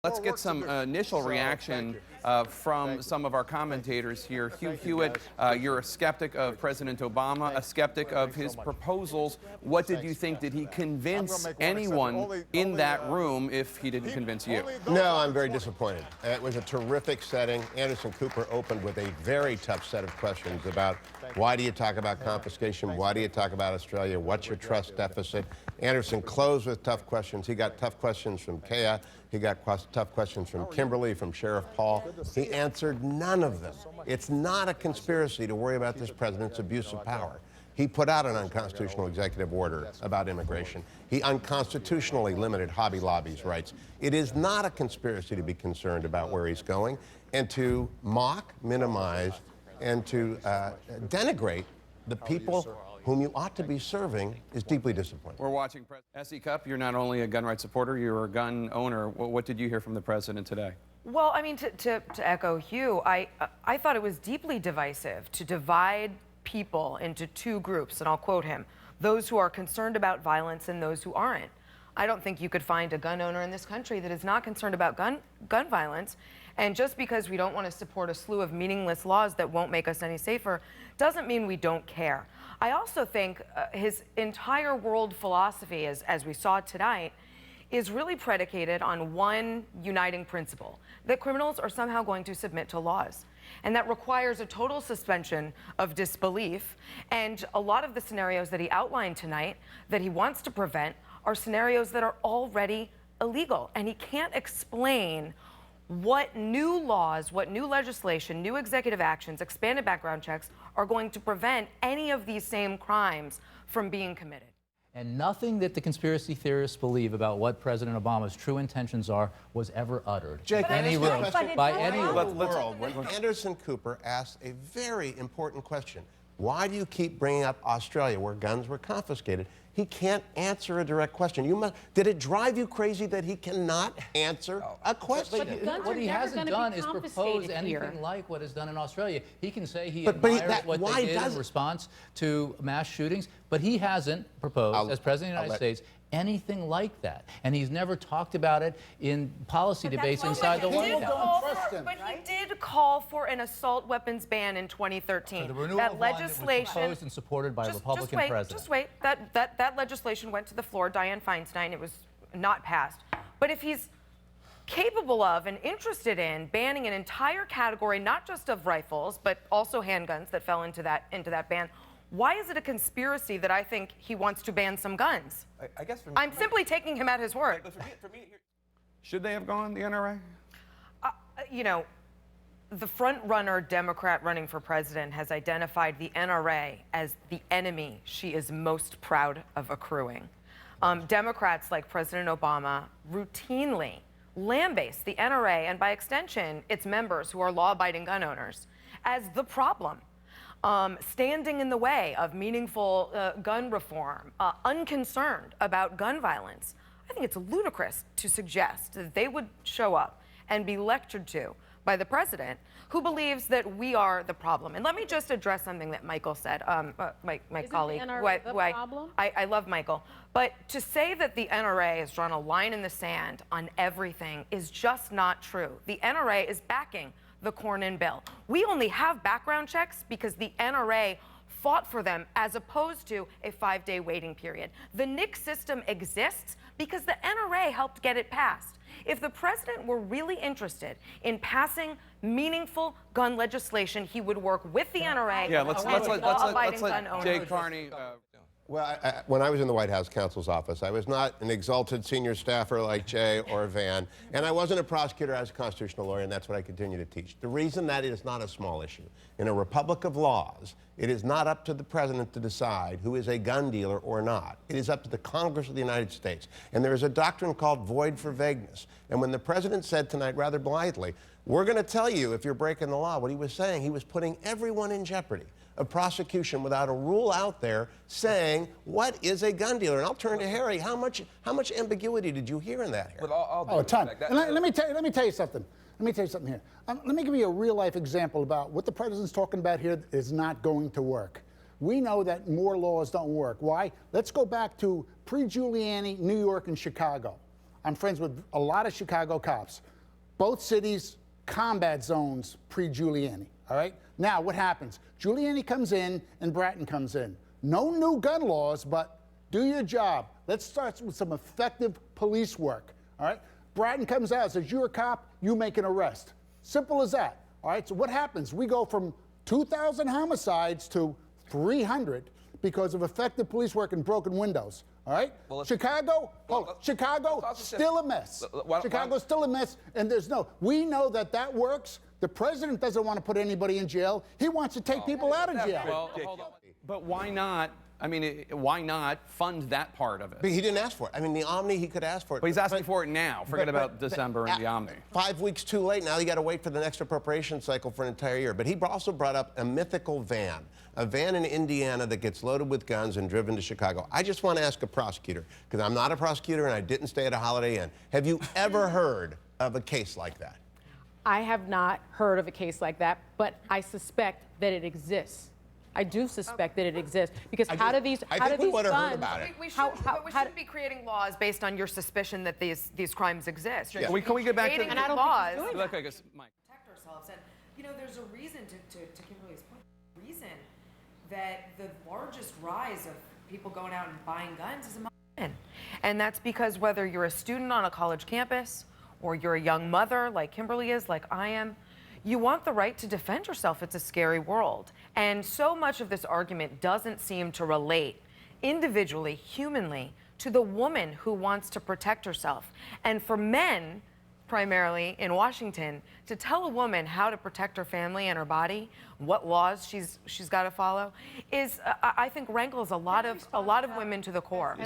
Let's get some initial reaction from some of our commentators here. Hugh Hewitt, you're a skeptic of President Obama, a skeptic of his proposals. What did you think? Did he convince anyone in that room if he didn't convince you? No, I'm very disappointed. It was a terrific setting. Anderson Cooper opened with a very tough set of questions about why do you talk about confiscation? Why do you talk about Australia? What's your trust deficit? Anderson closed with tough questions. He got tough questions from Kea. He got tough questions from Kimberly, from Sheriff Paul. He answered none of them. It's not a conspiracy to worry about this president's abuse of power. He put out an unconstitutional executive order about immigration. He unconstitutionally limited Hobby Lobby's rights. It is not a conspiracy to be concerned about where he's going and to mock, minimize, and to denigrate the people whom you ought to be serving is deeply disappointing. We're watching President S.E. Cupp. You're not only a gun rights supporter, you're a gun owner. What did you hear from the president today? Well, I mean, to echo Hugh, I thought it was deeply divisive to divide people into two groups, and I'll quote him, those who are concerned about violence and those who aren't. I don't think you could find a gun owner in this country that is not concerned about gun violence. And just because we don't want to support a slew of meaningless laws that won't make us any safer doesn't mean we don't care. I also think his entire world philosophy, as we saw tonight, is really predicated on one uniting principle, that criminals are somehow going to submit to laws. And that requires a total suspension of disbelief. And a lot of the scenarios that he outlined tonight that he wants to prevent are scenarios that are already illegal. And he can't explain what new laws, what new legislation, new executive actions, expanded background checks are going to prevent any of these same crimes from being committed. And nothing that the conspiracy theorists believe about what President Obama's true intentions are was ever uttered in any room by anyone. Anderson Cooper asked a very important question. Why do you keep bringing up Australia, where guns were confiscated? He can't answer a direct question. Did it drive you crazy that he cannot answer a question? But what he hasn't done is propose anything like what is done in Australia. He can say he admires what they did in response to mass shootings, but he hasn't proposed, as President of the United States, anything like that. And he's never talked about it in policy debates inside the White House. But he did call for an assault weapons ban in 2013. The renewal that of legislation one that was proposed and supported by a Republican president. Just wait. That legislation went to the floor. Dianne Feinstein. It was not passed. But if he's capable of and interested in banning an entire category, not just of rifles, but also handguns that fell into that ban, why is it a conspiracy that I think he wants to ban some guns? I guess I'm simply taking him at his word. But for me, should they have gone, the NRA? You know, the front-runner Democrat running for president has identified the NRA as the enemy she is most proud of accruing. Democrats like President Obama routinely lambaste the NRA and, by extension, its members who are law-abiding gun owners as the problem. Standing in the way of meaningful gun reform, unconcerned about gun violence. I think it's ludicrous to suggest that they would show up and be lectured to by the president, who believes that we are the problem. And let me just address something that Michael said, my colleague. Isn't the NRA the problem? I love Michael. But to say that the NRA has drawn a line in the sand on everything is just not true. The NRA is backing the Cornyn bill. We only have background checks because the NRA fought for them as opposed to a 5-day waiting period. The NICS system exists because the NRA helped get it passed. If the president were really interested in passing meaningful gun legislation, he would work with the NRA. Yeah, let's let Jay Carney. Well, when I was in the White House counsel's office, I was not an exalted senior staffer like Jay or Van, and I wasn't a prosecutor. I was a constitutional lawyer, and that's what I continue to teach. The reason that is not a small issue. In a republic of laws, it is not up to the president to decide who is a gun dealer or not. It is up to the Congress of the United States. And there is a doctrine called void for vagueness. And when the president said tonight rather blithely, we're going to tell you if you're breaking the law, what he was saying, he was putting everyone in jeopardy of prosecution without a rule out there saying what is a gun dealer. And I'll turn to Harry. How much ambiguity did you hear in that, Harry? A ton. Let me tell you something. Let me tell you something here. Let me give you a real-life example about what the president's talking about here is not going to work. We know that more laws don't work. Why? Let's go back to pre-Giuliani, New York and Chicago. I'm friends with a lot of Chicago cops. both cities combat zones pre-Giuliani, all right? Now, what happens? Giuliani comes in and Bratton comes in. No new gun laws, but do your job. Let's start with some effective police work, all right? Bratton comes out and says, you're a cop, you make an arrest. Simple as that, all right? So what happens? We go from 2,000 homicides to 300 because of effective police work and broken windows. All right? Well, Chicago, still a mess. Chicago's still a mess, and we know that works. The president doesn't want to put anybody in jail. He wants to take people out of jail. Well, hold on. But why not? I mean, why not fund that part of it? But he didn't ask for it. I mean, the Omni, he could ask for it. But he's asking for it now. Forget about December and the Omni. 5 weeks too late. Now you got to wait for the next appropriation cycle for an entire year. But he also brought up a mythical van, a van in Indiana that gets loaded with guns and driven to Chicago. I just want to ask a prosecutor, because I'm not a prosecutor and I didn't stay at a Holiday Inn. Have you ever heard of a case like that? I have not heard of a case like that, but I suspect that it exists. I do suspect that it exists, because how do these guns? We shouldn't be creating laws based on your suspicion that these crimes exist. Yeah. Can we get back to and I don't laws? think he's doing that. I guess, Mike. Protect ourselves, and there's a reason to Kimberly's point. Reason that the largest rise of people going out and buying guns is among women, and that's because whether you're a student on a college campus or you're a young mother like Kimberly is, like I am. You want the right to defend yourself. It's a scary world. And so much of this argument doesn't seem to relate individually, humanly, to the woman who wants to protect herself. And for men, primarily in Washington, to tell a woman how to protect her family and her body, what laws she's got to follow, is, I think, rankles a lot of women to the core.